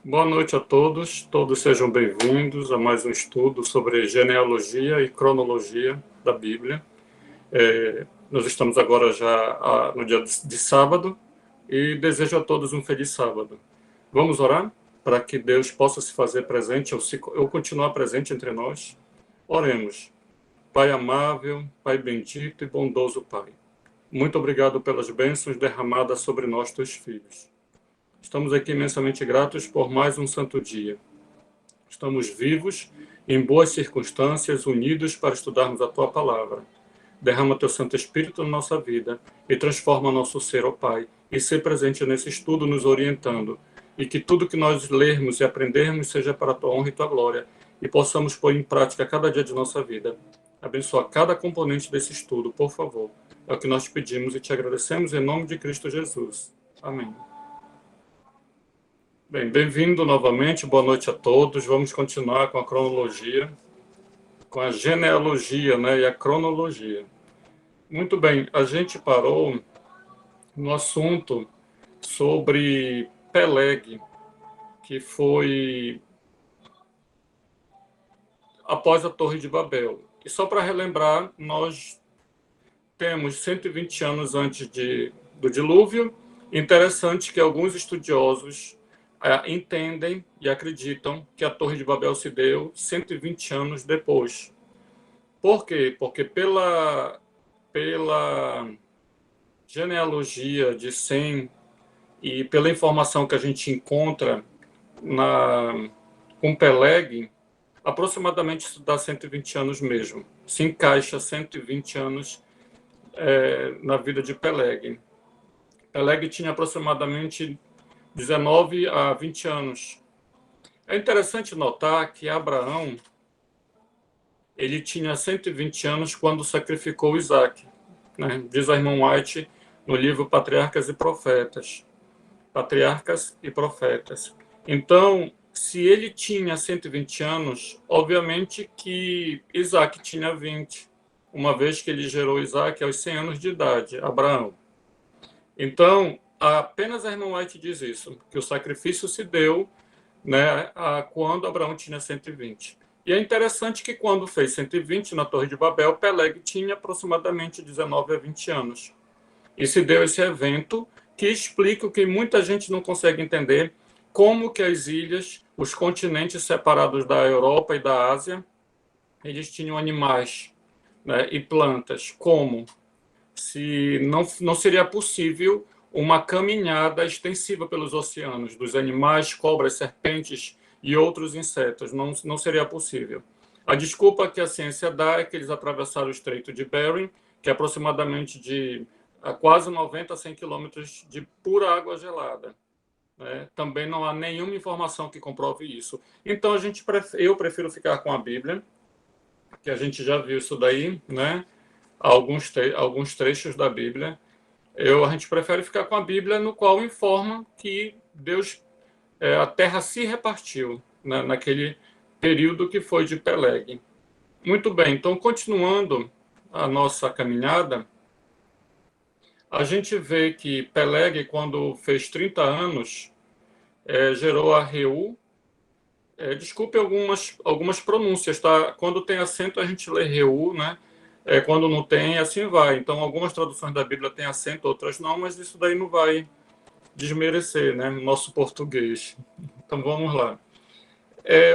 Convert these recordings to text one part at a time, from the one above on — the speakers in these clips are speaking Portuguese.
Boa noite a todos. Todos sejam bem-vindos a mais um estudo sobre genealogia e cronologia da Bíblia. Nós estamos agora já no dia de sábado e desejo a todos um feliz sábado. Vamos orar para que Deus possa se fazer presente ou continuar presente entre nós. Oremos. Pai amável, Pai bendito e bondoso Pai, muito obrigado pelas bênçãos derramadas sobre nós, teus filhos. Estamos aqui imensamente gratos por mais um santo dia. Estamos vivos, em boas circunstâncias, unidos para estudarmos a Tua palavra. Derrama Teu Santo Espírito na nossa vida e transforma nosso ser, ó Pai, e ser presente nesse estudo nos orientando, e que tudo que nós lermos e aprendermos seja para a Tua honra e Tua glória, e possamos pôr em prática cada dia de nossa vida. Abençoa cada componente desse estudo, por favor. É o que nós te pedimos e te agradecemos em nome de Cristo Jesus. Amém. Bem, bem-vindo novamente, boa noite a todos. Vamos continuar com a cronologia, com a genealogia, né, e a cronologia. Muito bem, a gente parou no assunto sobre Peleg, que foi após a Torre de Babel. E só para relembrar, nós temos 120 anos antes do dilúvio. Interessante que alguns estudiosos entendem e acreditam que a Torre de Babel se deu 120 anos depois. Por quê? Porque pela genealogia de Sem e pela informação que a gente encontra com Peleg, aproximadamente isso dá 120 anos mesmo. Se encaixa 120 anos na vida de Peleg. Peleg tinha aproximadamente 19 a 20 anos. É interessante notar que Abraão ele tinha 120 anos quando sacrificou Isaac, né? Diz a irmã White no livro Patriarcas e Profetas. Patriarcas e Profetas. Então, se ele tinha 120 anos, obviamente que Isaac tinha 20, uma vez que ele gerou Isaac aos 100 anos de idade, Abraão. Então, apenas a irmã White diz isso, que o sacrifício se deu, né, quando Abraão tinha 120. E é interessante que quando fez 120 na Torre de Babel, Peleg tinha aproximadamente 19 a 20 anos. E se deu esse evento que explica o que muita gente não consegue entender, como que as ilhas, os continentes separados da Europa e da Ásia, eles tinham animais, né, e plantas. Como? Se não seria possível uma caminhada extensiva pelos oceanos, dos animais, cobras, serpentes e outros insetos. Não seria possível. A desculpa que a ciência dá é que eles atravessaram o Estreito de Bering, que é aproximadamente de quase 90 a 100 quilômetros de pura água gelada. Né? Também não há nenhuma informação que comprove isso. Então, eu prefiro ficar com a Bíblia, que a gente já viu isso daí, né? Alguns trechos da Bíblia. A gente prefere ficar com a Bíblia, no qual informa que Deus, a terra se repartiu, né, naquele período que foi de Peleg. Muito bem, então, continuando a nossa caminhada, a gente vê que Peleg, quando fez 30 anos, gerou a Reu. Desculpe algumas pronúncias, tá? Quando tem acento, a gente lê Reu, né? Quando não tem, assim vai. Então, algumas traduções da Bíblia têm acento, outras não, mas isso daí não vai desmerecer, né, nosso português. Então, vamos lá.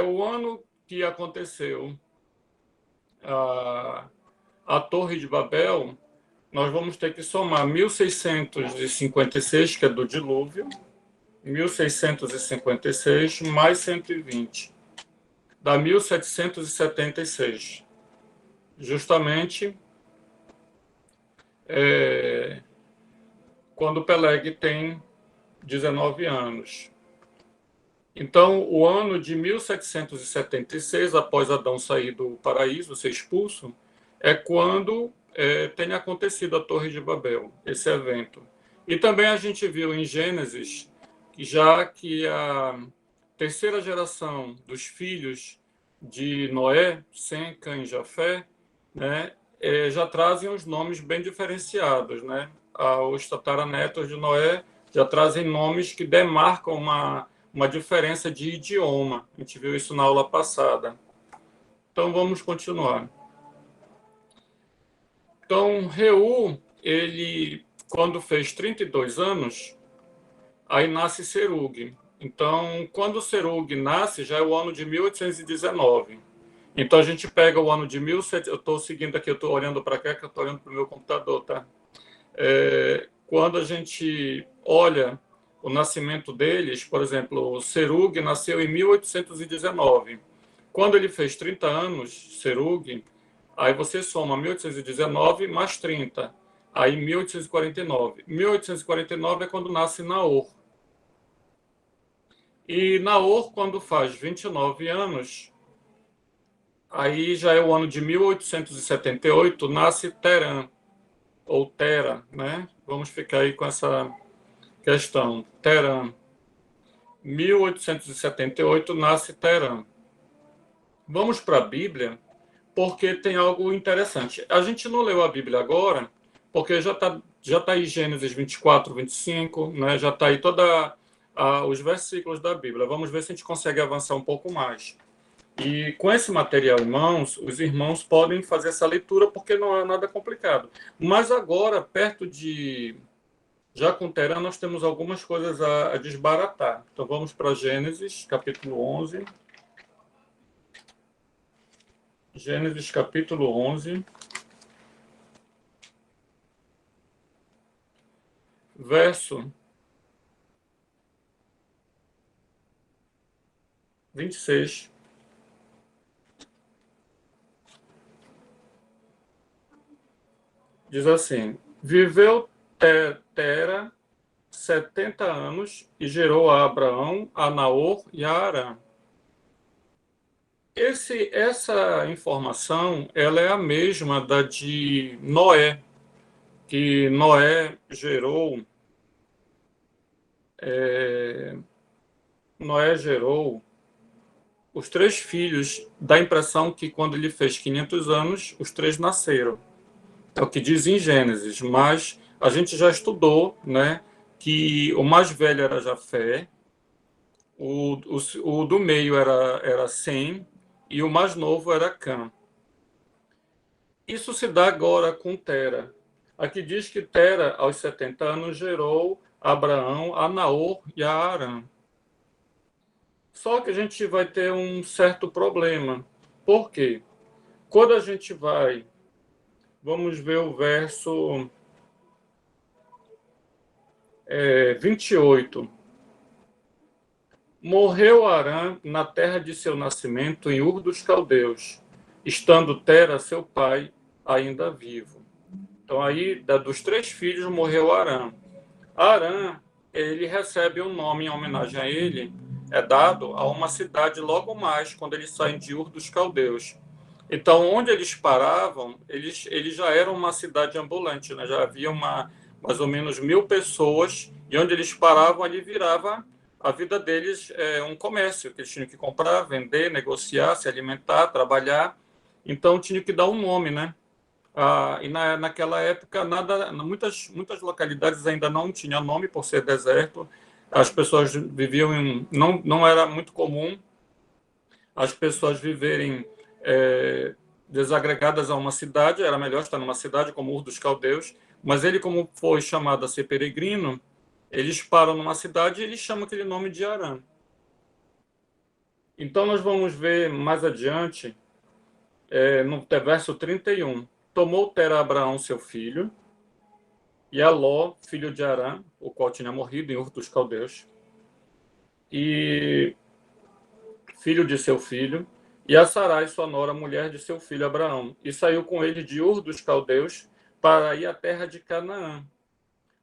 O ano que aconteceu a Torre de Babel, nós vamos ter que somar 1656, que é do dilúvio, 1656 mais 120, dá 1776. Justamente quando Peleg tem 19 anos. Então, o ano de 1776, após Adão sair do paraíso, ser expulso, é quando tem acontecido a Torre de Babel, esse evento. E também a gente viu em Gênesis, já que a terceira geração dos filhos de Noé, Sem, Cã e Jafé, né, já trazem os nomes bem diferenciados, né? Os tataranetos de Noé já trazem nomes que demarcam uma diferença de idioma. A gente viu isso na aula passada. Então, vamos continuar. Então, Reu, ele, quando fez 32 anos, aí nasce Serug. Então, quando Serug nasce, já é o ano de 1819. Então, a gente pega o ano de 1700... Eu estou seguindo aqui, eu estou olhando para cá, que eu estou olhando para o meu computador, tá? Quando a gente olha o nascimento deles, por exemplo, o Serug nasceu em 1819. Quando ele fez 30 anos, Serug, aí você soma 1819 mais 30, aí 1849. 1849 é quando nasce Naor. E Naor, quando faz 29 anos, aí já é o ano de 1878, nasce Terã, ou Tera, né? Vamos ficar aí com essa questão. Terã. 1878 nasce Terã. Vamos para a Bíblia, porque tem algo interessante. A gente não leu a Bíblia agora, porque já tá aí Gênesis 24, 25, né? Já está aí toda os versículos da Bíblia. Vamos ver se a gente consegue avançar um pouco mais. E com esse material em mãos, os irmãos podem fazer essa leitura, porque não é nada complicado. Mas agora, perto de... Já com Terã, nós temos algumas coisas a desbaratar. Então vamos para Gênesis, capítulo 11. Gênesis, capítulo 11. Verso 26. Diz assim: Viveu Tera 70 anos e gerou a Abraão, a Naor e a Arã. Essa informação ela é a mesma da de Noé, que Noé gerou os 3 filhos. Dá a impressão que quando ele fez 500 anos, os 3 nasceram. É o que diz em Gênesis, mas a gente já estudou, né, que o mais velho era Jafé, o do meio era Sem e o mais novo era Cã. Isso se dá agora com Tera. Aqui diz que Tera, aos 70 anos, gerou Abraão, a Naor e a Arã. Só que a gente vai ter um certo problema. Por quê? Quando a gente vai... Vamos ver o verso 28. Morreu Arã na terra de seu nascimento, em Ur dos Caldeus, estando Tera, seu pai, ainda vivo. Então, aí, dos 3 filhos, morreu Arã. Arã, ele recebe um nome em homenagem a ele, é dado a uma cidade logo mais, quando eles saem de Ur dos Caldeus. Então, onde eles paravam, eles já eram uma cidade ambulante, né? Já havia mais ou menos 1.000 pessoas, e onde eles paravam, ali virava a vida deles um comércio, que eles tinham que comprar, vender, negociar, se alimentar, trabalhar. Então, tinha que dar um nome, né? E naquela época, muitas localidades ainda não tinham nome, por ser deserto. As pessoas viviam não era muito comum as pessoas viverem desagregadas a uma cidade. Era melhor estar numa cidade como Ur dos Caldeus, mas ele, como foi chamado a ser peregrino, eles param numa cidade e eles chamam aquele nome de Arã. Então nós vamos ver mais adiante, no verso 31. Tomou Tera Abraão, seu filho, e a Ló, filho de Arã, o qual tinha morrido em Ur dos Caldeus, e filho de seu filho, e a Sarai, sua nora, mulher de seu filho Abraão, e saiu com ele de Ur dos Caldeus para ir à terra de Canaã.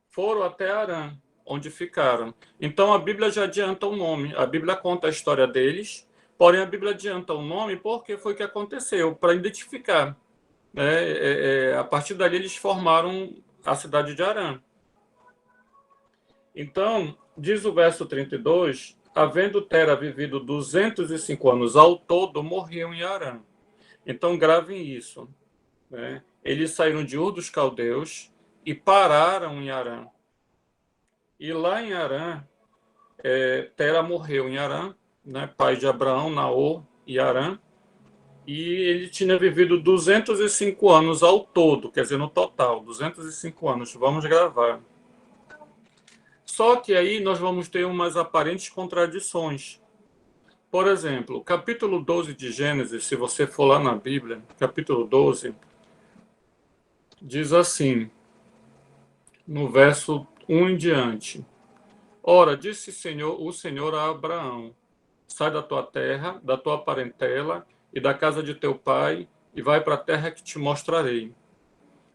Foram até Arã, onde ficaram. Então a Bíblia já adianta o nome. A Bíblia conta a história deles, porém a Bíblia adianta o nome porque foi o que aconteceu, para identificar. A partir dali eles formaram a cidade de Arã. Então, diz o verso 32, havendo Tera vivido 205 anos ao todo, morreu em Arã. Então, gravem isso. Né? Eles saíram de Ur dos Caldeus e pararam em Arã. E lá em Arã, Tera morreu em Harã, né, pai de Abraão, Naor e Harã, e ele tinha vivido 205 anos ao todo, quer dizer, no total, 205 anos. Vamos gravar. Só que aí nós vamos ter umas aparentes contradições. Por exemplo, capítulo 12 de Gênesis, se você for lá na Bíblia, capítulo 12, diz assim, no verso 1 em diante: Ora, disse o Senhor a Abraão: Sai da tua terra, da tua parentela e da casa de teu pai, e vai para a terra que te mostrarei.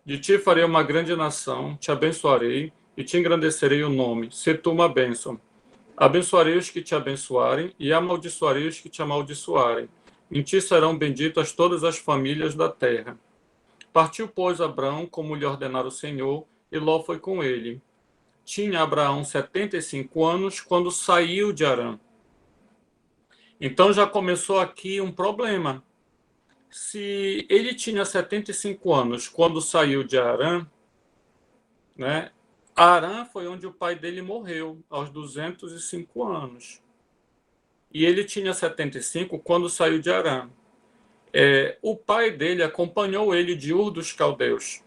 De ti farei uma grande nação, te abençoarei e te engrandecerei o nome. Se tu uma bênção. Abençoarei os que te abençoarem e amaldiçoarei os que te amaldiçoarem. Em ti serão benditas todas as famílias da terra. Partiu, pois, Abraão, como lhe ordenara o Senhor, e Ló foi com ele. Tinha Abraão 75 anos quando saiu de Harã. Então já começou aqui um problema. Se ele tinha 75 anos quando saiu de Harã, né? Harã foi onde o pai dele morreu, aos 205 anos. E ele tinha 75 quando saiu de Harã. O pai dele acompanhou ele de Ur dos Caldeus.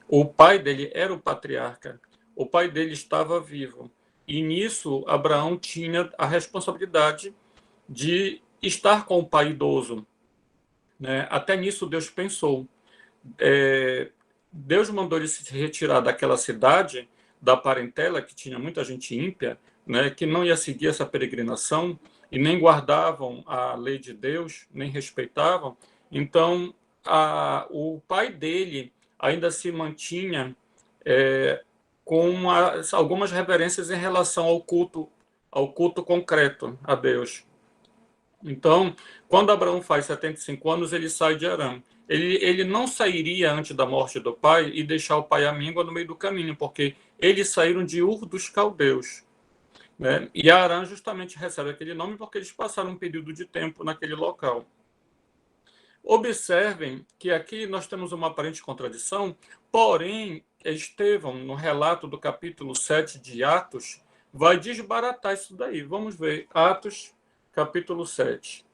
O pai dele era o patriarca. O pai dele estava vivo. E nisso, Abraão tinha a responsabilidade de estar com o pai idoso. Né? Até nisso Deus pensou. Deus mandou ele se retirar daquela cidade, da parentela, que tinha muita gente ímpia, né, que não ia seguir essa peregrinação e nem guardavam a lei de Deus, nem respeitavam. Então, o pai dele ainda se mantinha com algumas reverências em relação ao culto concreto a Deus. Então, quando Abraão faz 75 anos, ele sai de Harã. Ele não sairia antes da morte do pai e deixar o pai amíngua no meio do caminho, porque eles saíram de Ur dos Caldeus. Né? E Harã justamente recebe aquele nome porque eles passaram um período de tempo naquele local. Observem que aqui nós temos uma aparente contradição, porém, Estevão, no relato do capítulo 7 de Atos, vai desbaratar isso daí. Vamos ver, Atos, capítulo 7.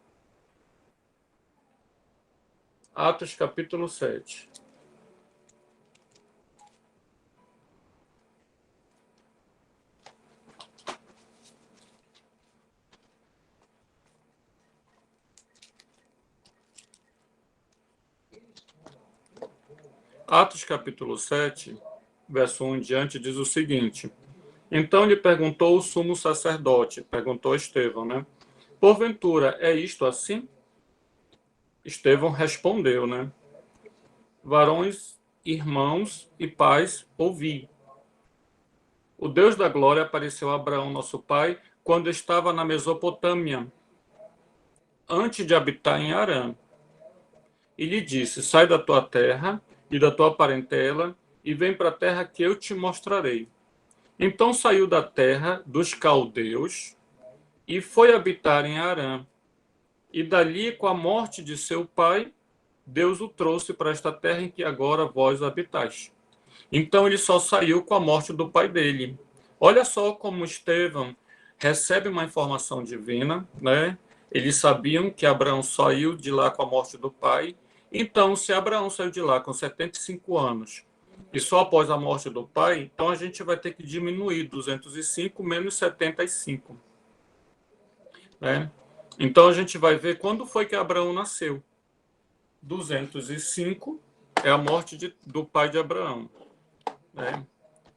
Atos, capítulo 7. Atos, capítulo 7, verso 1 em diante, diz o seguinte: Então lhe perguntou o sumo sacerdote, perguntou Estevão, né? Porventura, é isto assim? Estevão respondeu, né? Varões, irmãos e pais, ouvi. O Deus da glória apareceu a Abraão, nosso pai, quando estava na Mesopotâmia, antes de habitar em Harã. E lhe disse: Sai da tua terra e da tua parentela e vem para a terra que eu te mostrarei. Então saiu da terra dos caldeus e foi habitar em Harã. E dali, com a morte de seu pai, Deus o trouxe para esta terra em que agora vós habitais. Então ele só saiu com a morte do pai dele. Olha só como Estevão recebe uma informação divina, né? Eles sabiam que Abraão saiu de lá com a morte do pai. Então, se Abraão saiu de lá com 75 anos e só após a morte do pai, então a gente vai ter que diminuir 205 menos 75. Né? Então a gente vai ver quando foi que Abraão nasceu. 205 é a morte do pai de Abraão. Né?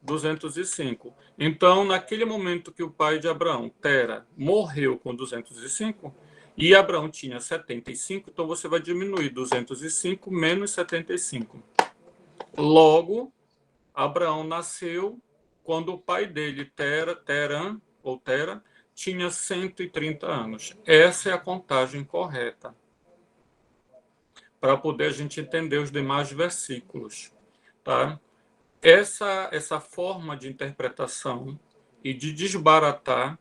205. Então, naquele momento que o pai de Abraão, Tera, morreu com 205, e Abraão tinha 75, então você vai diminuir 205 menos 75. Logo, Abraão nasceu quando o pai dele, Terã, tinha 130 anos. Essa é a contagem correta, para poder a gente entender os demais versículos. Tá? Essa forma de interpretação e de desbaratar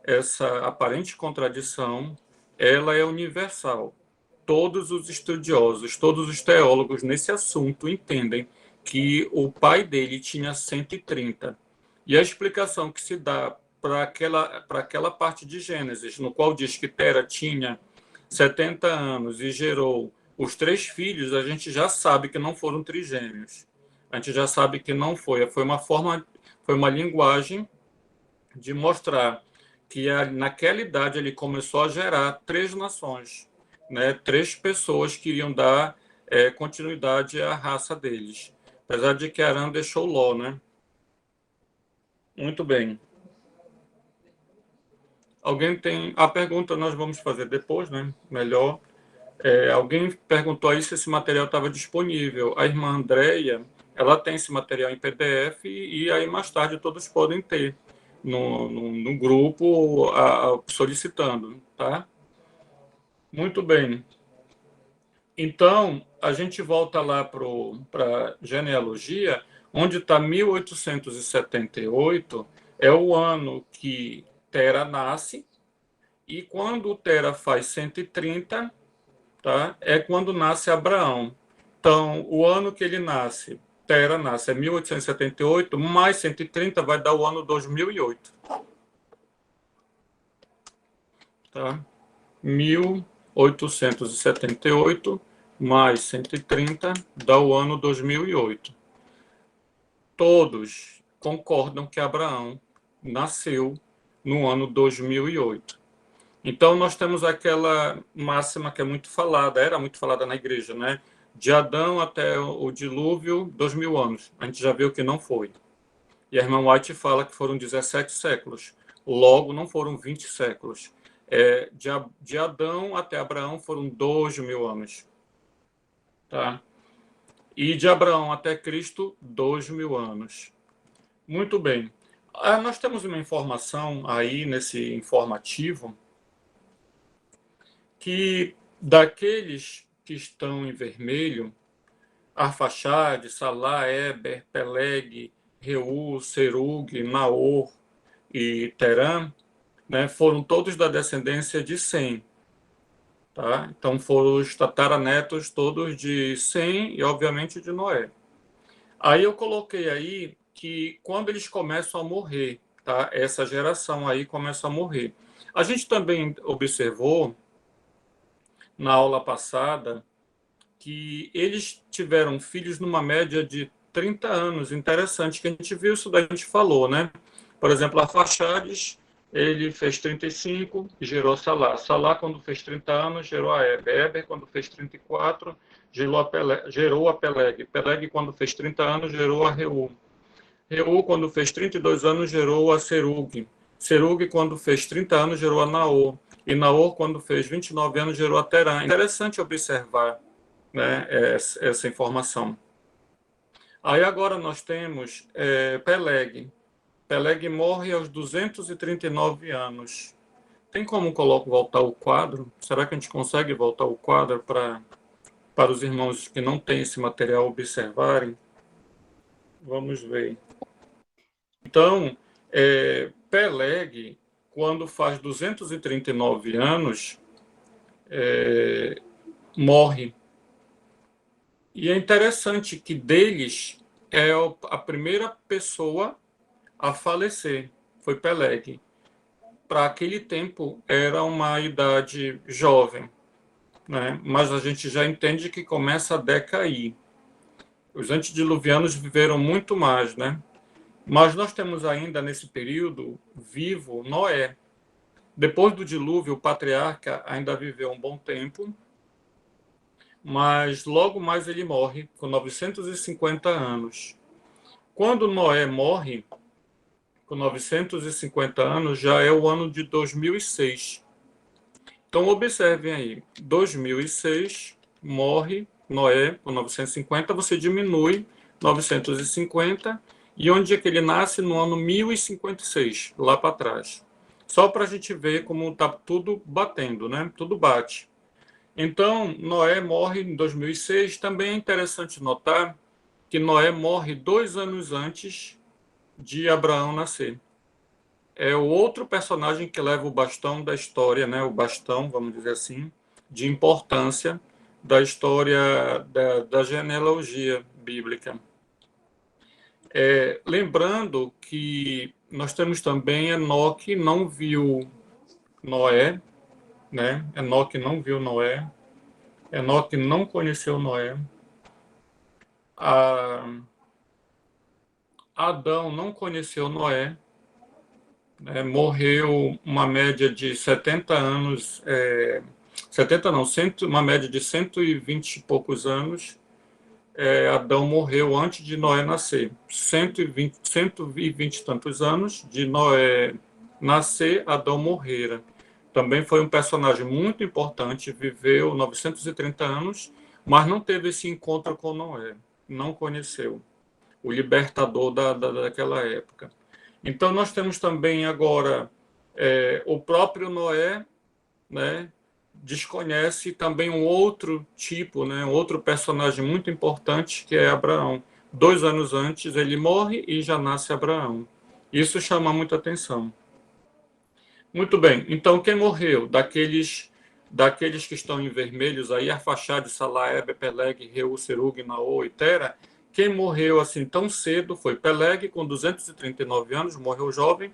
essa aparente contradição, ela é universal. Todos os estudiosos, todos os teólogos nesse assunto entendem que o pai dele tinha 130. E a explicação que se dá para aquela parte de Gênesis, no qual diz que Tera tinha 70 anos e gerou os 3 filhos, a gente já sabe que não foram trigêmeos. A gente já sabe que não foi. Foi uma linguagem de mostrar que naquela idade ele começou a gerar 3 nações, né? 3 pessoas que iriam dar continuidade à raça deles. Apesar de que Arã deixou Ló, né? Muito bem. Alguém tem... A pergunta nós vamos fazer depois, né? Melhor. Alguém perguntou aí se esse material estava disponível. A irmã Andréia, ela tem esse material em PDF e aí mais tarde todos podem ter no grupo solicitando, tá? Muito bem. Então, a gente volta lá para a genealogia, onde está 1878, é o ano que Tera nasce, e quando Tera faz 130, tá? É quando nasce Abraão. Então, o ano que ele nasce, Tera nasce, é 1878, mais 130 vai dar o ano 2008. Tá? 1878 mais 130 dá o ano 2008. Todos concordam que Abraão nasceu no ano 2008. Então, nós temos aquela máxima que é muito falada, era muito falada na igreja, né? De Adão até o dilúvio, 2000 anos. A gente já viu que não foi. E a irmã White fala que foram 17 séculos. Logo, não foram 20 séculos. De Adão até Abraão foram 2000 anos. Tá? E de Abraão até Cristo, 2000 anos. Muito bem. Nós temos uma informação aí nesse informativo que daqueles que estão em vermelho, Arfaxade, Salá, Eber, Peleg, Reu, Serug, Naor e Terã, né, foram todos da descendência de Sem. Tá? Então foram os tataranetos todos de Sem e, obviamente, de Noé. Aí eu coloquei aí que quando eles começam a morrer, tá? Essa geração aí começa a morrer. A gente também observou na aula passada que eles tiveram filhos numa média de 30 anos. Interessante que a gente viu isso daí, a gente falou, né? Por exemplo, Arfaxades, ele fez 35 e gerou Salá. Salá, quando fez 30 anos, gerou a Eber. Eber, quando fez 34, gerou a Peleg. Peleg, quando fez 30 anos, gerou a Reu. Reu, quando fez 32 anos, gerou a Serug. Serug, quando fez 30 anos, gerou a Naor. E Naor, quando fez 29 anos, gerou a Terã. Interessante observar, né, essa informação. Aí agora nós temos Peleg. Peleg morre aos 239 anos. Tem como voltar o quadro? Será que a gente consegue voltar o quadro para os irmãos que não têm esse material observarem? Vamos ver. Então, Peleg, quando faz 239 anos, morre. E é interessante que deles é a primeira pessoa a falecer, foi Peleg. Para aquele tempo era uma idade jovem, né? Mas a gente já entende que começa a decair. Os antediluvianos viveram muito mais, né? Mas nós temos ainda nesse período vivo Noé. Depois do dilúvio, o patriarca ainda viveu um bom tempo, mas logo mais ele morre, com 950 anos. Quando Noé morre, com 950 anos, já é o ano de 2006. Então, observem aí, 2006, morre Noé, com 950, você diminui 950, e onde é que ele nasce? No ano 1056, lá para trás. Só para a gente ver como está tudo batendo, né? Tudo bate. Então, Noé morre em 2006. Também é interessante notar que Noé morre 2 anos antes de Abraão nascer. É o outro personagem que leva o bastão da história, né? O bastão, vamos dizer assim, de importância da história da genealogia bíblica. Lembrando que nós temos também Enoque não viu Noé, né? Enoque não viu Noé. Enoque não conheceu Noé. Adão não conheceu Noé. Morreu uma média de 70 anos, 70 não, uma média de 120 e poucos anos. Adão morreu antes de Noé nascer. 120 e tantos anos de Noé nascer, Adão morrera. Também foi um personagem muito importante, viveu 930 anos, mas não teve esse encontro com Noé, não conheceu o libertador daquela época. Então, nós temos também agora o próprio Noé, né, desconhece também um outro tipo, né, um outro personagem muito importante, que é Abraão. 2 anos antes, ele morre e já nasce Abraão. Isso chama muita atenção. Muito bem, então quem morreu? Daqueles que estão em vermelhos, aí, Arfaxade, Salah, Eber, Peleg, Reu, Serug, Naô e Tera, quem morreu assim tão cedo foi Peleg, com 239 anos, morreu jovem.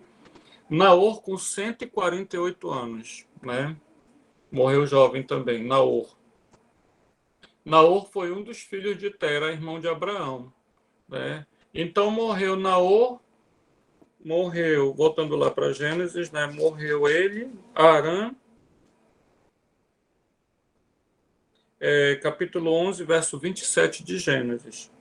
Naor, com 148 anos, né? Morreu jovem também, Naor. Naor foi um dos filhos de Tera, irmão de Abraão, né? Então morreu Naor, morreu, voltando lá para Gênesis, né? Morreu ele, Arã, capítulo 11, verso 27 de Gênesis.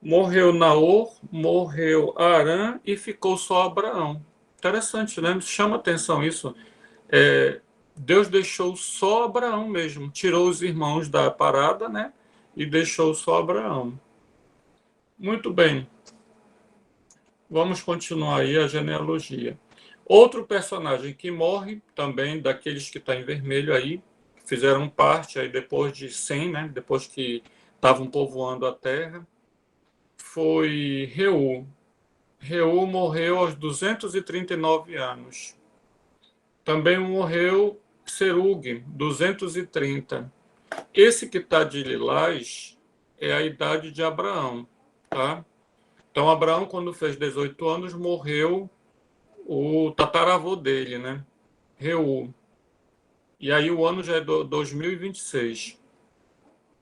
Morreu Naor, morreu Arã e ficou só Abraão. Interessante, né? Chama atenção isso. Deus deixou só Abraão mesmo, tirou os irmãos da parada, né? E deixou só Abraão. Muito bem. Vamos continuar aí a genealogia. Outro personagem que morre, também daqueles que estão em vermelho aí, fizeram parte aí depois de 100, né? Depois que estavam povoando a terra, foi Reu. Reu morreu aos 239 anos. Também morreu Serug, 230. Esse que está de lilás é a idade de Abraão, tá? Então, Abraão, quando fez 18 anos, morreu o tataravô dele, né? Reu. E aí o ano já é 2026.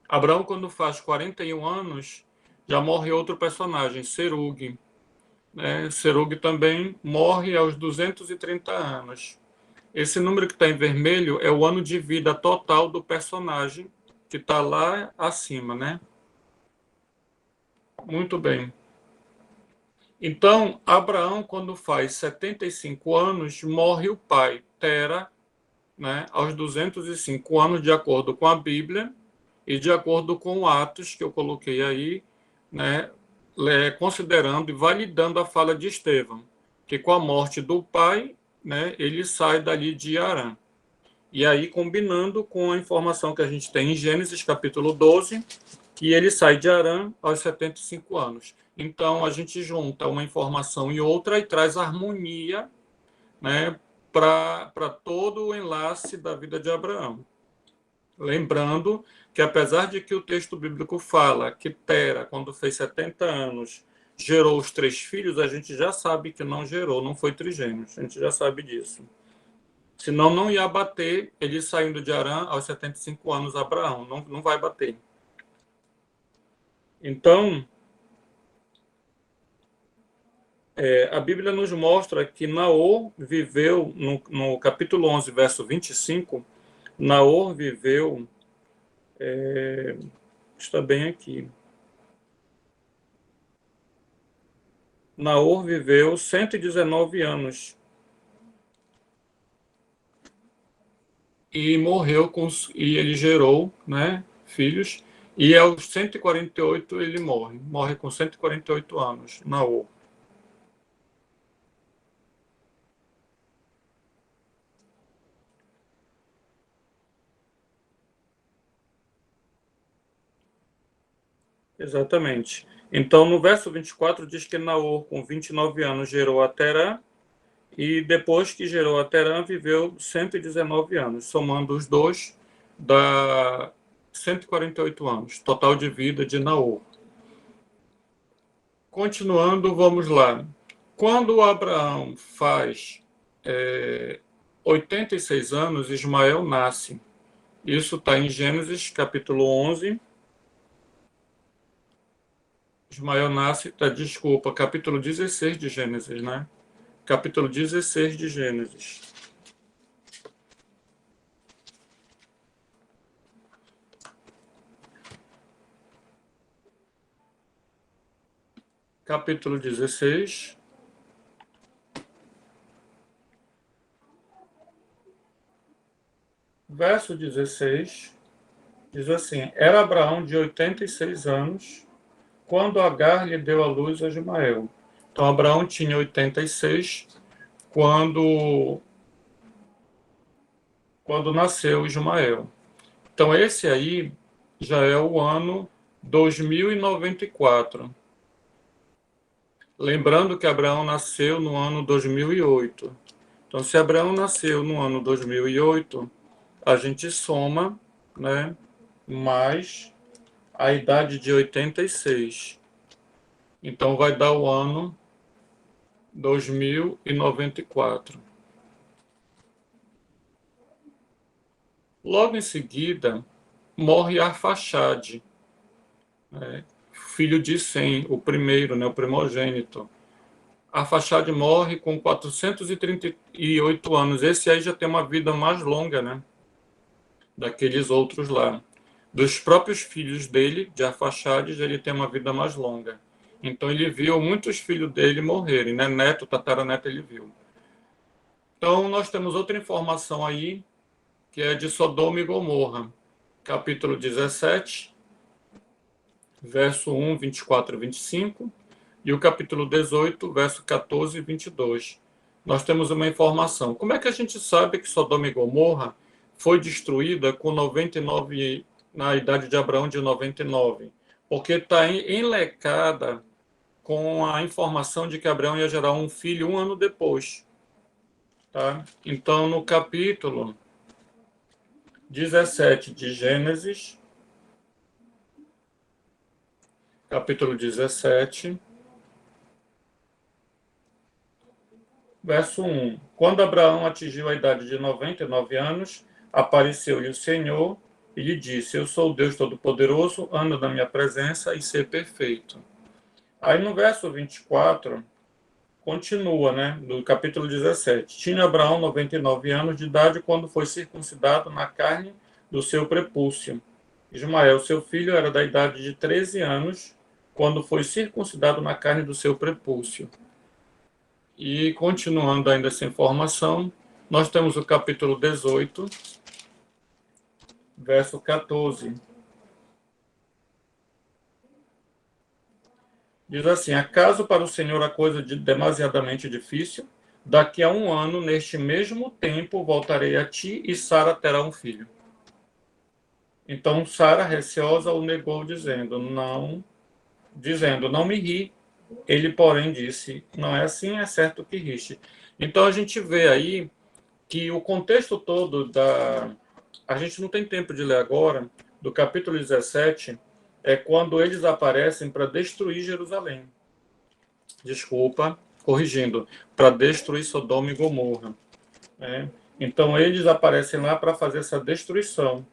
Abraão, quando faz 41 anos, já morre outro personagem, Serug. Serug também morre aos 230 anos. Esse número que está em vermelho é o ano de vida total do personagem que está lá acima, né? Muito bem. Então, Abraão, quando faz 75 anos, morre o pai, Tera, né, aos 205 anos, de acordo com a Bíblia, e de acordo com Atos, que eu coloquei aí, né, considerando e validando a fala de Estevão, que com a morte do pai, né, ele sai dali de Harã. E aí, combinando com a informação que a gente tem em Gênesis, capítulo 12, que ele sai de Harã aos 75 anos. Então, a gente junta uma informação e outra e traz harmonia, né, para todo o enlace da vida de Abraão. Lembrando que, apesar de que o texto bíblico fala que Tera, quando fez 70 anos, gerou os 3 filhos, a gente já sabe que não gerou, não foi trigêmeo. A gente já sabe disso. Senão não ia bater ele saindo de Harã aos 75 anos, Abraão. Não vai bater. Então, a Bíblia nos mostra que Naor viveu, no capítulo 11, verso 25, Naor viveu, está bem aqui, Naor viveu 119 anos e morreu e ele gerou, né, filhos, e aos 148 ele morre com 148 anos, Naor. Exatamente. Então, no verso 24, diz que Naor, com 29 anos, gerou a Terã, e depois que gerou a Terã, viveu 119 anos, somando os dois, dá 148 anos, total de vida de Naor. Continuando, vamos lá. Quando Abraão faz 86 anos, Ismael nasce. Isso está em Gênesis, capítulo 11. Ismael nasce, desculpa, capítulo 16 de Gênesis, né? Capítulo 16 de Gênesis. Capítulo 16. Verso 16. Diz assim: Era Abraão de 86 anos, quando Agar lhe deu à luz a Ismael. Então, Abraão tinha 86 quando nasceu Ismael. Então, esse aí já é o ano 2094. Lembrando que Abraão nasceu no ano 2008. Então, se Abraão nasceu no ano 2008, a gente soma, né, mais a idade de 86. Então, vai dar o ano 2094. Logo em seguida, morre Arfaxade, né, filho de Sem, o primeiro, né, o primogênito. Arfaxade morre com 438 anos. Esse aí já tem uma vida mais longa, né, daqueles outros lá. Dos próprios filhos dele, de Arfaxade, ele tem uma vida mais longa. Então ele viu muitos filhos dele morrerem, né? Neto, tataraneto, ele viu. Então nós temos outra informação aí, que é de Sodoma e Gomorra, capítulo 17, verso 1, 24 e 25, e o capítulo 18, verso 14 e 22. Nós temos uma informação. Como é que a gente sabe que Sodoma e Gomorra foi destruída com 99, na idade de Abraão de 99? Porque está enlecada com a informação de que Abraão ia gerar um filho um ano depois. Tá? Então, no capítulo 17 de Gênesis, capítulo 17, verso 1. Quando Abraão atingiu a idade de 99 anos, apareceu-lhe o Senhor e lhe disse: Eu sou o Deus Todo-Poderoso, anda na minha presença e ser perfeito. Aí no verso 24, continua, né, do capítulo 17. Tinha Abraão 99 anos de idade quando foi circuncidado na carne do seu prepúcio. Ismael, seu filho, era da idade de 13 anos quando foi circuncidado na carne do seu prepúcio. E continuando ainda essa informação, nós temos o capítulo 18, verso 14. Diz assim: Acaso para o Senhor a coisa demasiadamente difícil? Daqui a um ano, neste mesmo tempo, voltarei a ti e Sara terá um filho. Então Sara, receosa, o negou, dizendo, não me ri. Ele, porém, disse, não é assim, é certo que riste. Então a gente vê aí que o contexto todo a gente não tem tempo de ler agora, do capítulo 17, é quando eles aparecem para destruir Jerusalém. Desculpa, corrigindo, para destruir Sodoma e Gomorra. Né? Então eles aparecem lá para fazer essa destruição.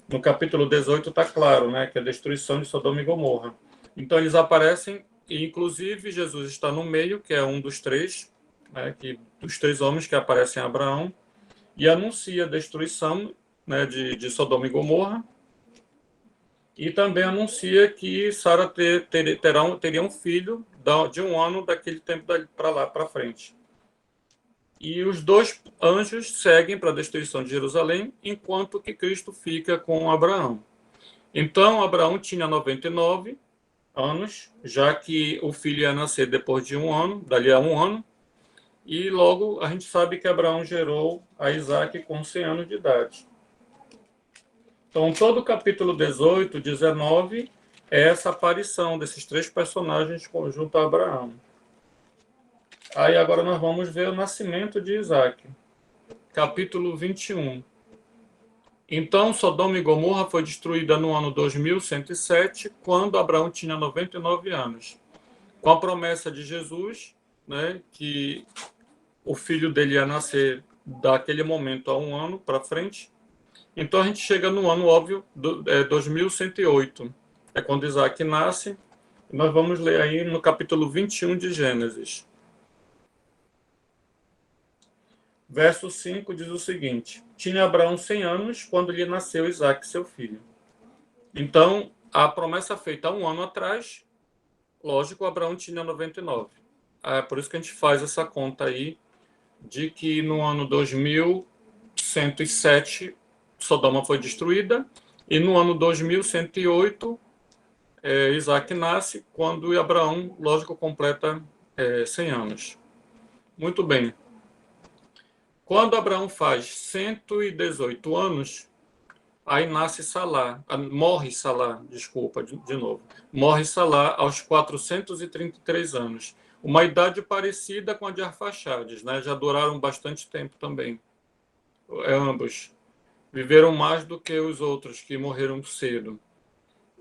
No capítulo 18 está claro, né, que é a destruição de Sodoma e Gomorra. Então eles aparecem, e inclusive Jesus está no meio, que é um dos três, né, dos três homens que aparecem a Abraão, e anuncia a destruição, né, de Sodoma e Gomorra, e também anuncia que Sara teria um filho de um ano daquele tempo para lá para frente. E os dois anjos seguem para a destruição de Jerusalém, enquanto que Cristo fica com Abraão. Então, Abraão tinha 99 anos, já que o filho ia nascer depois de um ano, dali a um ano, e logo a gente sabe que Abraão gerou a Isaac com 100 anos de idade. Então, todo o capítulo 18, 19, é essa aparição desses três personagens junto a Abraão. Aí agora nós vamos ver o nascimento de Isaac. Capítulo 21. Então, Sodoma e Gomorra foi destruída no ano 2107, quando Abraão tinha 99 anos. com a promessa de Jesus, né, que o filho dele ia nascer daquele momento a um ano para frente. Então a gente chega no ano óbvio, 2108. É quando Isaac nasce. Nós vamos ler aí no capítulo 21 de Gênesis. Verso 5 diz o seguinte: tinha Abraão 100 anos quando lhe nasceu Isaac, seu filho. Então, a promessa feita há um ano atrás, lógico, Abraão tinha 99. É por isso que a gente faz essa conta aí, de que no ano 2107, Sodoma foi destruída, e no ano 2108, Isaac nasce, quando Abraão, lógico, completa 100 anos. Muito bem. Quando Abraão faz 118 anos, aí nasce Salá, morre Salá, desculpa, de novo. Morre Salá aos 433 anos. Uma idade parecida com a de Arfaxades, né? Já duraram bastante tempo também. Ambos viveram mais do que os outros que morreram cedo.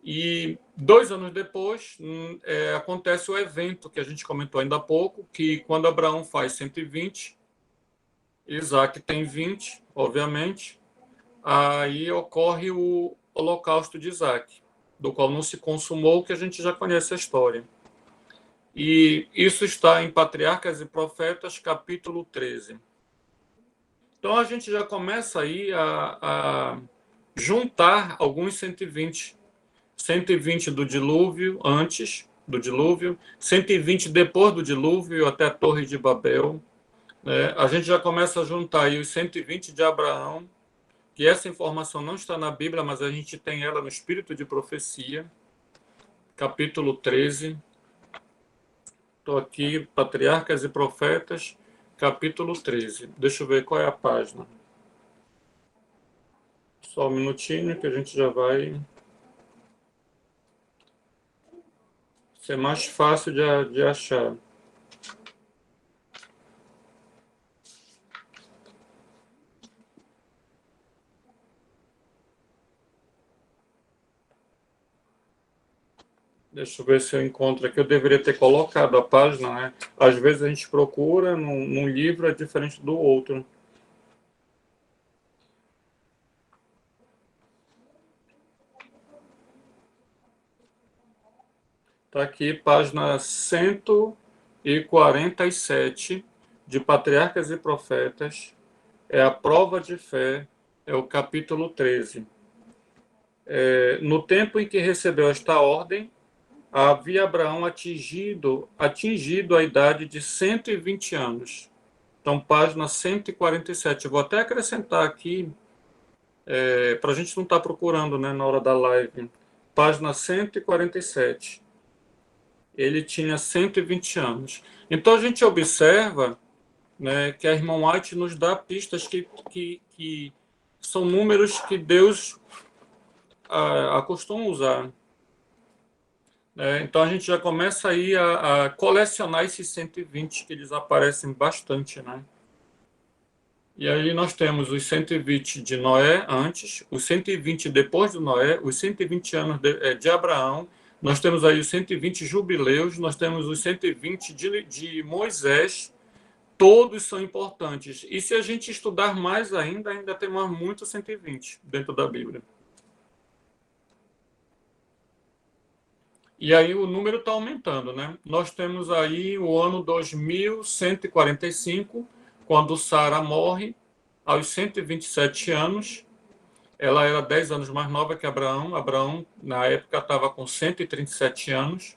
E 2 anos depois, acontece o evento que a gente comentou ainda há pouco, que quando Abraão faz 120, Isaac tem 20, obviamente, aí ocorre o holocausto de Isaac, do qual não se consumou, que a gente já conhece a história. E isso está em Patriarcas e Profetas, capítulo 13. Então a gente já começa aí a juntar alguns 120. 120 do dilúvio, antes do dilúvio, 120 depois do dilúvio, até a Torre de Babel. A gente já começa a juntar aí os 120 de Abraão, que essa informação não está na Bíblia, mas a gente tem ela no Espírito de Profecia, capítulo 13. Estou aqui, Patriarcas e Profetas, capítulo 13. Deixa eu ver qual é a página. Só um minutinho que a gente já vai... ser mais fácil de achar. Deixa eu ver se eu encontro aqui. Eu deveria ter colocado a página, né? Às vezes a gente procura num livro, é diferente do outro. Está aqui, página 147 de Patriarcas e Profetas. É a prova de fé, é o capítulo 13. No tempo em que recebeu esta ordem, havia Abraão atingido a idade de 120 anos. Então, página 147. Eu vou até acrescentar aqui, para a gente não estar procurando, né, na hora da live. Página 147. Ele tinha 120 anos. Então, a gente observa, né, que a irmã White nos dá pistas que são números que Deus acostuma usar. Então a gente já começa aí a colecionar esses 120 que eles aparecem bastante, né? E aí nós temos os 120 de Noé antes, os 120 depois de Noé, os 120 anos de Abraão, nós temos aí os 120 jubileus, nós temos os 120 de Moisés, todos são importantes. E se a gente estudar mais ainda temos muito 120 dentro da Bíblia. E aí o número está aumentando, né? Nós temos aí o ano 2145, quando Sara morre, aos 127 anos. Ela era 10 anos mais nova que Abraão. Abraão, na época, estava com 137 anos.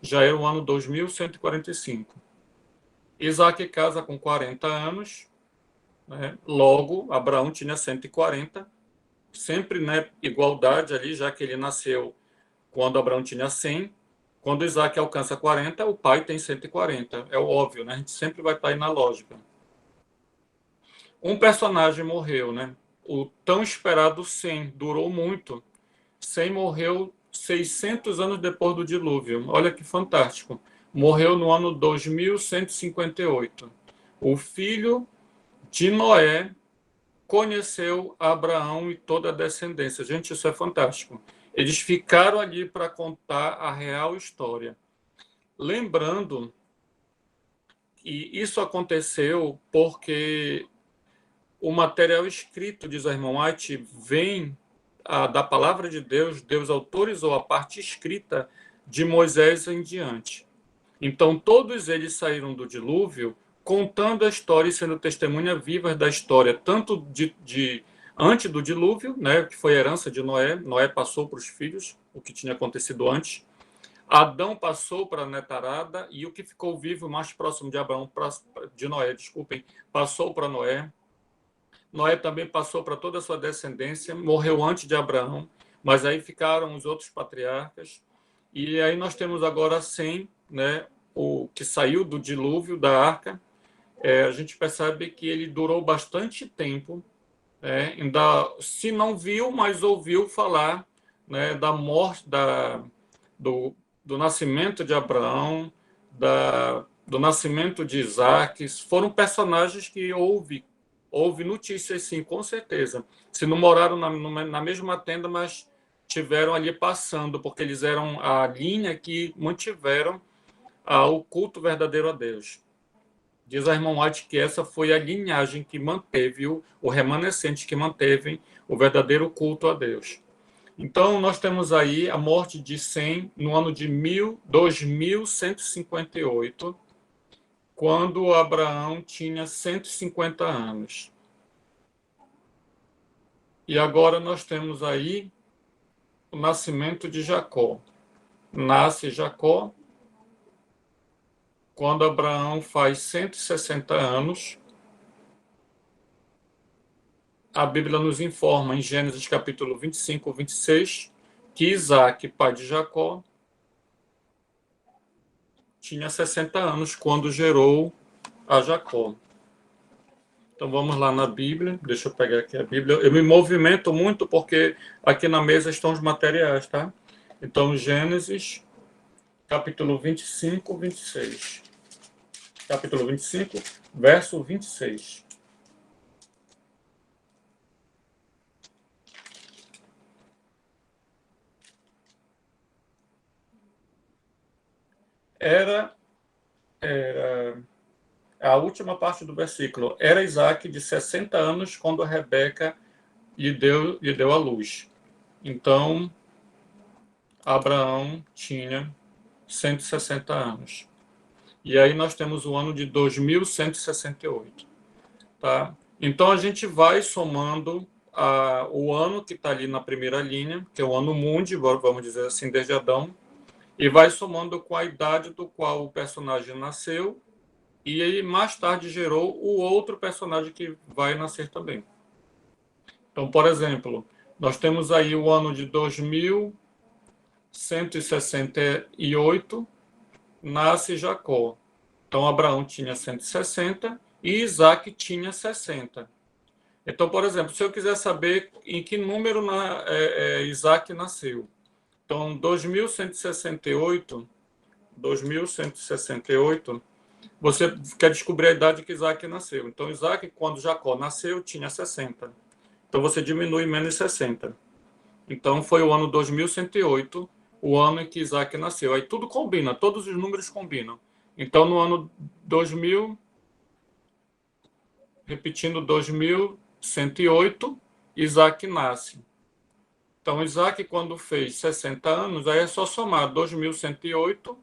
Já era o ano 2145. Isaac casa com 40 anos. Né? Logo, Abraão tinha 140. Sempre, né, igualdade ali, já que ele nasceu quando Abraão tinha 100, quando Isaac alcança 40, o pai tem 140. É óbvio, né? A gente sempre vai estar aí na lógica. Um personagem morreu, né? O tão esperado Sem durou muito. Sem morreu 600 anos depois do dilúvio. Olha que fantástico. Morreu no ano 2158. O filho de Noé conheceu Abraão e toda a descendência. Gente, isso é fantástico. Eles ficaram ali para contar a real história. lembrando que isso aconteceu porque o material escrito, diz a irmã White, vem da palavra de Deus. Deus autorizou a parte escrita de Moisés em diante. Então, todos eles saíram do dilúvio contando a história e sendo testemunhas vivas da história, tanto de antes do dilúvio, né, que foi a herança de Noé. Noé passou para os filhos o que tinha acontecido antes. Adão passou para a netarada e o que ficou vivo mais próximo de Abraão, de Noé, desculpem, passou para Noé. Noé também passou para toda a sua descendência, morreu antes de Abraão, mas aí ficaram os outros patriarcas. E aí nós temos agora Sem, né, o que saiu do dilúvio da arca. A gente percebe que ele durou bastante tempo, ainda se não viu, mas ouviu falar, né, da morte, do nascimento de Abraão, do nascimento de Isaac. Foram personagens que houve notícias, sim, com certeza. Se não moraram na mesma tenda, mas tiveram ali passando, porque eles eram a linha que mantiveram o culto verdadeiro a Deus. Diz a irmã White que essa foi a linhagem que manteve, o remanescente que manteve o verdadeiro culto a Deus. Então, nós temos aí a morte de Sem no ano de 2158, quando Abraão tinha 150 anos. E agora nós temos aí o nascimento de Jacó. Nasce Jacó quando Abraão faz 160 anos. A Bíblia nos informa em Gênesis capítulo 25, 26, que Isaac, pai de Jacó, tinha 60 anos quando gerou a Jacó. Então vamos lá na Bíblia, deixa eu pegar aqui a Bíblia. Eu me movimento muito porque aqui na mesa estão os materiais, tá? Então Gênesis, capítulo 25, 26. Capítulo 25, verso 26. Era a última parte do versículo. Era Isaac de 60 anos quando a Rebeca lhe deu a luz. Então, Abraão tinha 160 anos. E aí nós temos o ano de 2168. Tá? Então, a gente vai somando o ano que está ali na primeira linha, que é o ano mundi, vamos dizer assim, desde Adão, e vai somando com a idade do qual o personagem nasceu, e aí mais tarde gerou o outro personagem que vai nascer também. Então, por exemplo, nós temos aí o ano de 2168, nasce Jacó. Então, Abraão tinha 160 e Isaac tinha 60. Então, por exemplo, se eu quiser saber em que número Isaac nasceu, então 2168, você quer descobrir a idade que Isaac nasceu. Então, Isaac, quando Jacó nasceu, tinha 60. Então, você diminui menos 60. Então, foi o ano 2108, o ano em que Isaac nasceu. Aí tudo combina, todos os números combinam. Então, no ano 2000, repetindo, 2108, Isaac nasce. Então, Isaac, quando fez 60 anos, aí é só somar 2108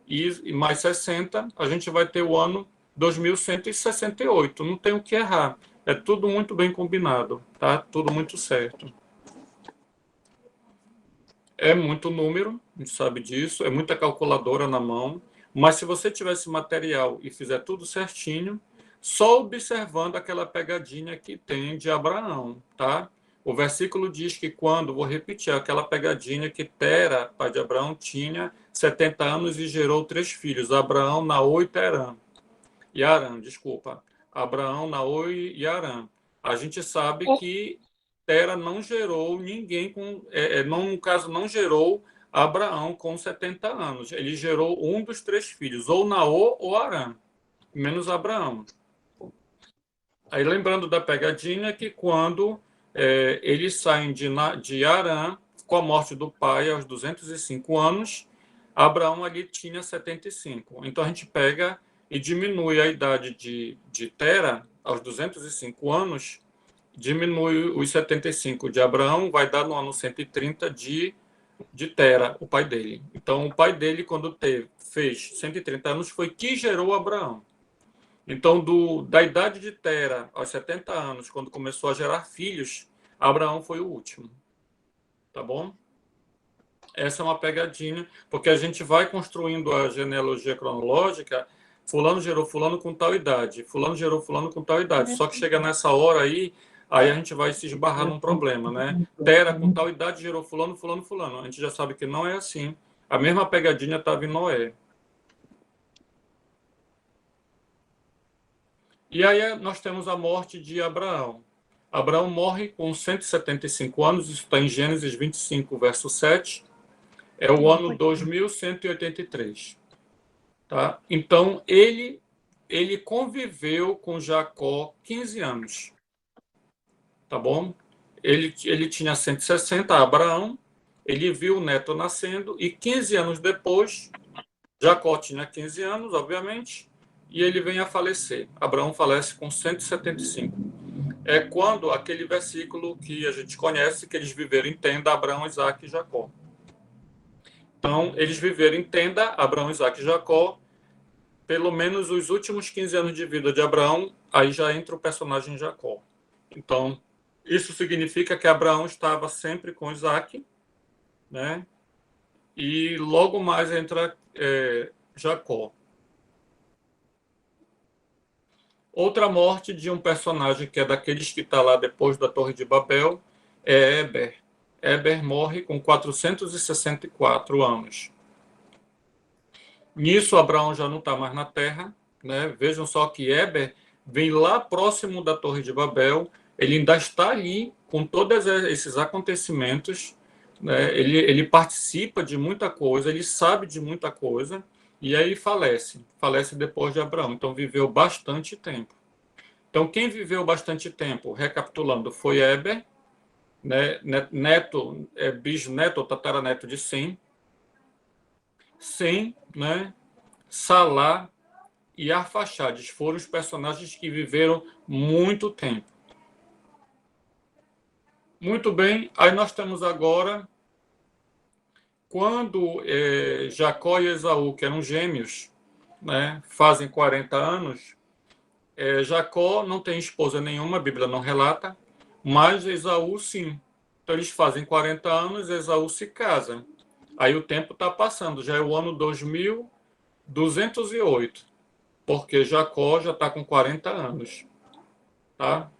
e mais 60, a gente vai ter o ano 2168. Não tem o que errar. É tudo muito bem combinado, tá? Tudo muito certo. É muito número, a gente sabe disso, é muita calculadora na mão, mas se você tiver esse material e fizer tudo certinho, só observando aquela pegadinha que tem de Abraão, tá? O versículo diz que quando, vou repetir, aquela pegadinha que Tera, pai de Abraão, tinha 70 anos e gerou 3 filhos, Abraão, Naor e Arã, desculpa. Abraão, Naor e Arã. A gente sabe que Tera não gerou ninguém no caso, não gerou Abraão com 70 anos. Ele gerou um dos 3 filhos, ou Naor ou Arã, menos Abraão. Aí lembrando da pegadinha que quando eles saem de Arã, com a morte do pai aos 205 anos, Abraão ali tinha 75. Então a gente pega e diminui a idade de Tera aos 205 anos, diminui os 75 de Abraão, vai dar no ano 130 de Tera, o pai dele. Então o pai dele, quando fez 130 anos, foi que gerou Abraão. Então, da idade de Tera aos 70 anos, quando começou a gerar filhos, Abraão foi o último. Tá bom? Essa é uma pegadinha, porque a gente vai construindo a genealogia cronológica, fulano gerou fulano com tal idade, fulano gerou fulano com tal idade. Só que chega nessa hora aí a gente vai se esbarrar num problema, né? Tera com tal idade gerou fulano, fulano, fulano. A gente já sabe que não é assim. A mesma pegadinha estava em Noé. E aí nós temos a morte de Abraão. Abraão morre com 175 anos, isso está em Gênesis 25, verso 7. É o ano 2183. Tá? Então, ele conviveu com Jacó 15 anos. Tá bom? Ele tinha 160, Abraão, ele viu o neto nascendo, e 15 anos depois, Jacó tinha 15 anos, obviamente, e ele vem a falecer. Abraão falece com 175. É quando aquele versículo que a gente conhece, que eles viveram em tenda, Abraão, Isaac e Jacó. Então, eles viveram em tenda, Abraão, Isaac e Jacó, pelo menos os últimos 15 anos de vida de Abraão, aí já entra o personagem Jacó. Então, isso significa que Abraão estava sempre com Isaac, né? E logo mais entra Jacó. Outra morte de um personagem que é daqueles que está lá depois da Torre de Babel é Eber. Eber morre com 464 anos. Nisso, Abraão já não está mais na terra, né? Vejam só que Eber vem lá próximo da Torre de Babel, ele ainda está ali com todos esses acontecimentos, né? Ele participa de muita coisa, ele sabe de muita coisa, e aí falece depois de Abraão, então viveu bastante tempo. Então, quem viveu bastante tempo, recapitulando, foi Eber, né? Bisneto ou tataraneto de Sem. Sem, né? Salá e Arfaxades foram os personagens que viveram muito tempo. Muito bem, aí nós temos agora, quando Jacó e Esaú, que eram gêmeos, né, fazem 40 anos, Jacó não tem esposa nenhuma, a Bíblia não relata, mas Esaú sim. Então eles fazem 40 anos, Esaú se casa. Aí o tempo está passando, já é o ano 2208, porque Jacó já está com 40 anos. Tá?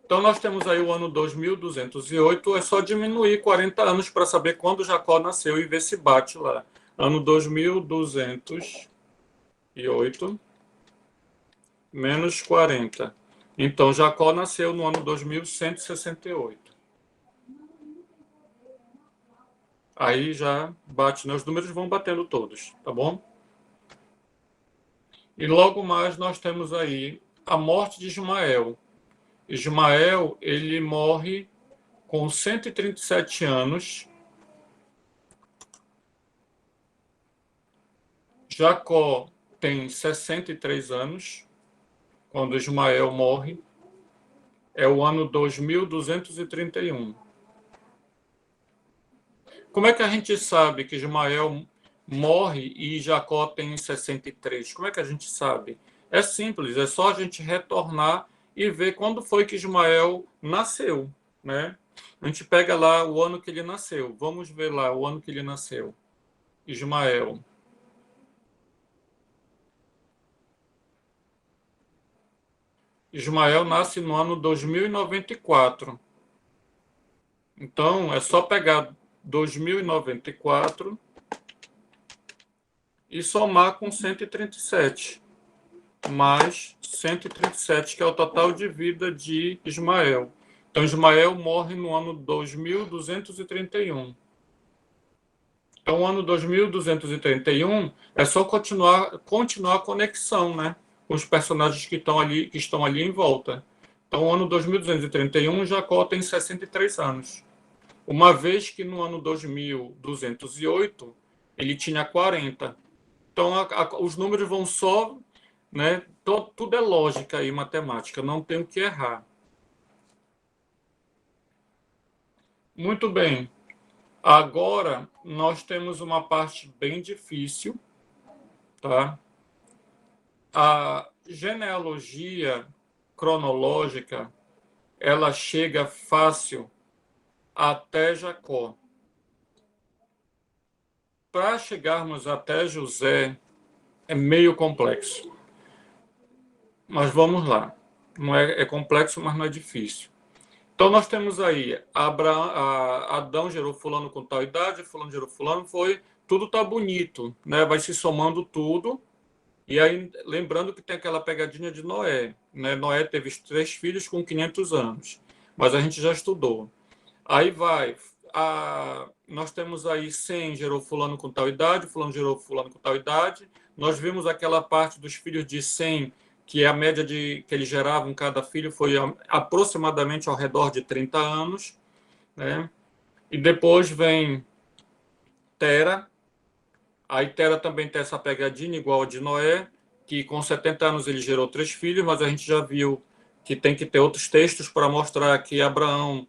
Então nós temos aí o ano 2208, é só diminuir 40 anos para saber quando Jacó nasceu e ver se bate lá. Ano 2208 menos 40. Então Jacó nasceu no ano 2168. Aí já bate, né? Os números vão batendo todos, tá bom? E logo mais nós temos aí a morte de Ismael. Ismael, ele morre com 137 anos. Jacó tem 63 anos quando Ismael morre. É o ano 2231. Como é que a gente sabe que Ismael morre e Jacó tem 63? Como é que a gente sabe? É simples, é só a gente retornar e ver quando foi que Ismael nasceu, né? A gente pega lá o ano que ele nasceu. Vamos ver lá o ano que ele nasceu. Ismael. Ismael nasce no ano 2094. Então, é só pegar 2094 e somar com 137. Mais 137, que é o total de vida de Ismael. Então, Ismael morre no ano 2231. Então, o ano 2231 é só continuar a conexão, né? Com os personagens que estão ali em volta. Então, o ano 2231, Jacó tem 63 anos. uma vez que no ano 2208 ele tinha 40. Então, os números vão só, né? Tudo é lógica e matemática, não tem o que errar. Muito bem. Agora, nós temos uma parte bem difícil, tá? A genealogia cronológica, ela chega fácil até Jacó. Para chegarmos até José, é meio complexo. Mas vamos lá. Não é complexo, mas não é difícil. Então, nós temos aí, Adão gerou fulano com tal idade, fulano gerou fulano, tudo está bonito, né? Vai se somando tudo. E aí, lembrando que tem aquela pegadinha de Noé, né? Noé teve 3 filhos com 500 anos, mas a gente já estudou. Aí nós temos aí Sem gerou fulano com tal idade, fulano gerou fulano com tal idade. Nós vimos aquela parte dos filhos de Sem, que a média que eles geravam cada filho foi aproximadamente ao redor de 30 anos, né? E depois vem Tera. Aí Tera também tem essa pegadinha igual a de Noé, que com 70 anos ele gerou 3 filhos, mas a gente já viu que tem que ter outros textos para mostrar que Abraão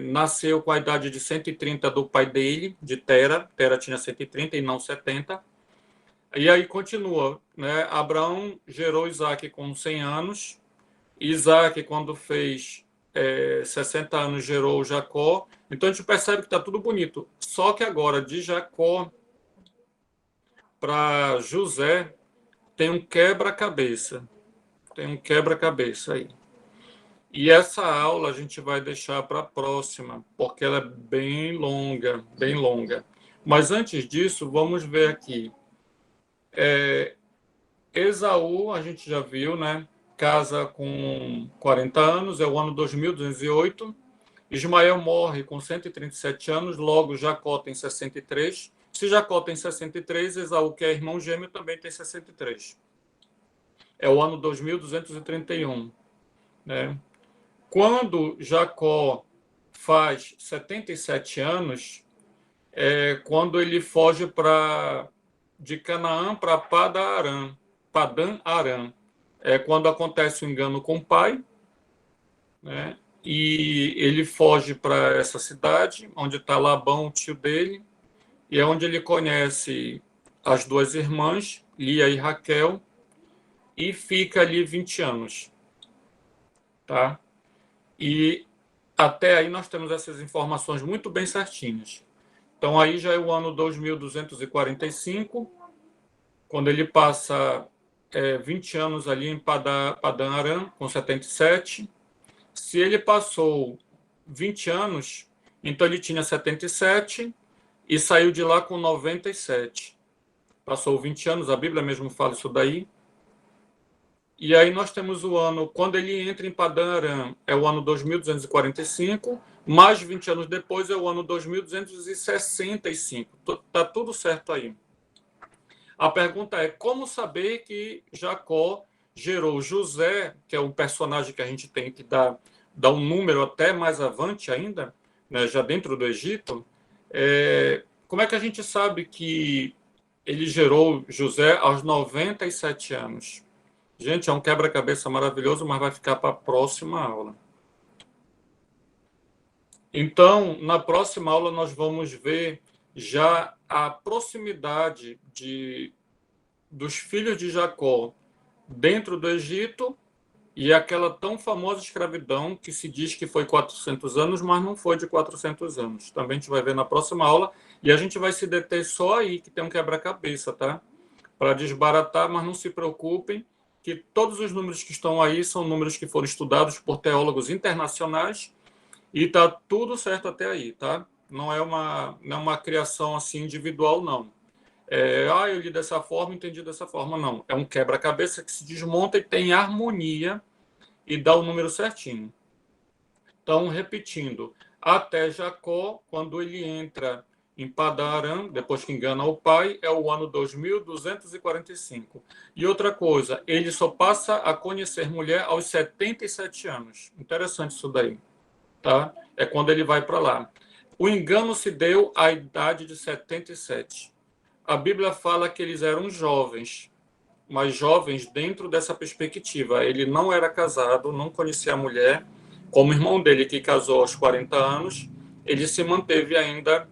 nasceu com a idade de 130 do pai dele, de Tera. Tera tinha 130 e não 70. E aí continua, né? Abraão gerou Isaac com 100 anos. Isaac, quando fez 60 anos, gerou Jacó. Então a gente percebe que está tudo bonito. Só que agora, de Jacó para José, tem um quebra-cabeça. Tem um quebra-cabeça aí. E essa aula a gente vai deixar para a próxima, porque ela é bem longa, bem longa. Mas antes disso, vamos ver aqui. Esaú, a gente já viu, né? Casa com 40 anos, é o ano 2208. Ismael morre com 137 anos, logo Jacó tem 63. Se Jacó tem 63, Esaú, que é irmão gêmeo, também tem 63. É o ano 2231, né? Quando Jacó faz 77 anos, quando ele foge de Canaã para Padã Arã. É quando acontece o engano com o pai, né? E ele foge para essa cidade, onde está Labão, o tio dele, e é onde ele conhece as 2 irmãs, Lia e Raquel, e fica ali 20 anos. Tá? E até aí nós temos essas informações muito bem certinhas. Então aí já é o ano 2245, quando ele passa 20 anos ali em Padã Arã, com 77. Se ele passou 20 anos, então ele tinha 77 e saiu de lá com 97. Passou 20 anos, a Bíblia mesmo fala isso daí. E aí nós temos o ano, quando ele entra em Padã Arã, é o ano 2245, mais 20 anos depois é o ano 2265. Está tudo certo aí. A pergunta é, como saber que Jacó gerou José, que é um personagem que a gente tem que dar um número até mais avante ainda, né, já dentro do Egito. Como é que a gente sabe que ele gerou José aos 97 anos? Gente, é um quebra-cabeça maravilhoso, mas vai ficar para a próxima aula. Então, na próxima aula, nós vamos ver já a proximidade dos filhos de Jacó dentro do Egito e aquela tão famosa escravidão que se diz que foi 400 anos, mas não foi de 400 anos. Também a gente vai ver na próxima aula e a gente vai se deter só aí, que tem um quebra-cabeça, tá? Para desbaratar, mas não se preocupem, que todos os números que estão aí são números que foram estudados por teólogos internacionais e tá tudo certo até aí, tá? Não é uma criação assim individual, não. Eu li dessa forma, entendi dessa forma, não. É um quebra-cabeça que se desmonta e tem harmonia e dá o número certinho. Então, repetindo, até Jacó, quando ele entra em Padã Arã, depois que engana o pai, é o ano 2245. E outra coisa, ele só passa a conhecer mulher aos 77 anos. Interessante isso daí, tá? É quando ele vai para lá. O engano se deu à idade de 77. A Bíblia fala que eles eram jovens, mas jovens dentro dessa perspectiva. Ele não era casado, não conhecia a mulher, como o irmão dele, que casou aos 40 anos, ele se manteve ainda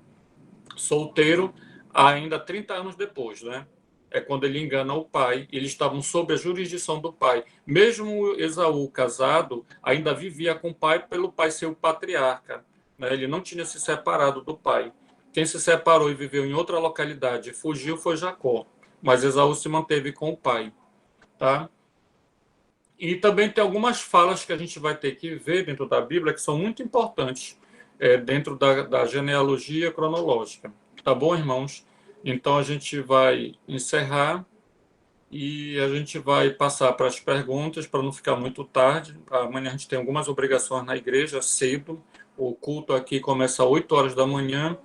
solteiro, ainda 30 anos depois, né? É quando ele engana o pai, e eles estavam sob a jurisdição do pai. Mesmo Esaú casado, ainda vivia com o pai, pelo pai ser o patriarca, né? Ele não tinha se separado do pai. Quem se separou e viveu em outra localidade, fugiu, foi Jacó, mas Esaú se manteve com o pai, tá? E também tem algumas falas que a gente vai ter que ver dentro da Bíblia que são muito importantes dentro da genealogia cronológica. Tá bom, irmãos? Então a gente vai encerrar e a gente vai passar para as perguntas para não ficar muito tarde. Amanhã a gente tem algumas obrigações na igreja cedo. O culto aqui começa às 8 horas da manhã.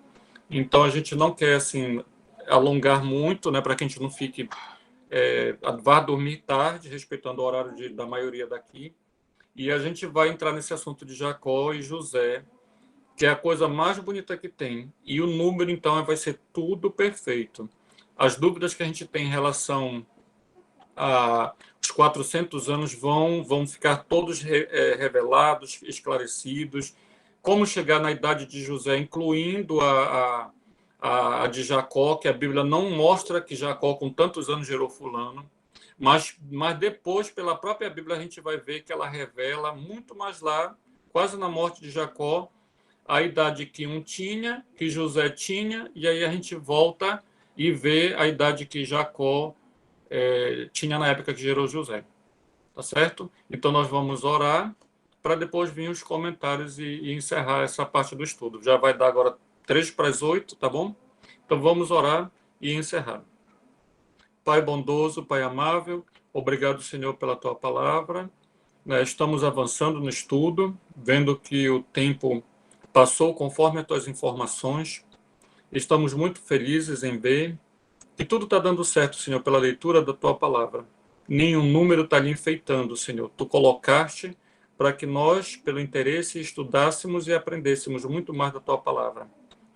Então a gente não quer assim alongar muito, né, para que a gente não fique vá dormir tarde, respeitando o horário da maioria daqui. E a gente vai entrar nesse assunto de Jacó e José, que é a coisa mais bonita que tem. E o número, então, vai ser tudo perfeito. As dúvidas que a gente tem em relação aos 400 anos vão ficar todos revelados, esclarecidos. Como chegar na idade de José, incluindo a de Jacó, que a Bíblia não mostra que Jacó, com tantos anos, gerou fulano. Mas depois, pela própria Bíblia, a gente vai ver que ela revela muito mais lá, quase na morte de Jacó, a idade que um tinha, que José tinha, e aí a gente volta e vê a idade que Jacó tinha na época que gerou José. Tá certo? Então nós vamos orar para depois vir os comentários e encerrar essa parte do estudo. Já vai dar agora 7:55, tá bom? Então vamos orar e encerrar. Pai bondoso, Pai amável, obrigado, Senhor, pela tua palavra. Estamos avançando no estudo, vendo que o tempo passou conforme as tuas informações. Estamos muito felizes em ver que tudo está dando certo, Senhor, pela leitura da tua palavra. Nenhum número está lhe enfeitando, Senhor. Tu colocaste para que nós, pelo interesse, estudássemos e aprendêssemos muito mais da tua palavra.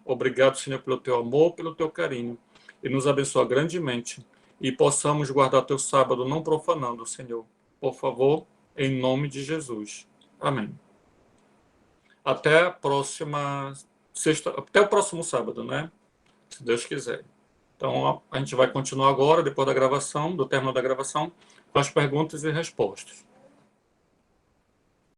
Obrigado, Senhor, pelo teu amor, pelo teu carinho. E nos abençoa grandemente. E possamos guardar teu sábado não profanando, Senhor. Por favor, em nome de Jesus. Amém. Até a próxima sexta, até o próximo sábado, né? Se Deus quiser. Então, a gente vai continuar agora, depois da gravação, do término da gravação, com as perguntas e respostas.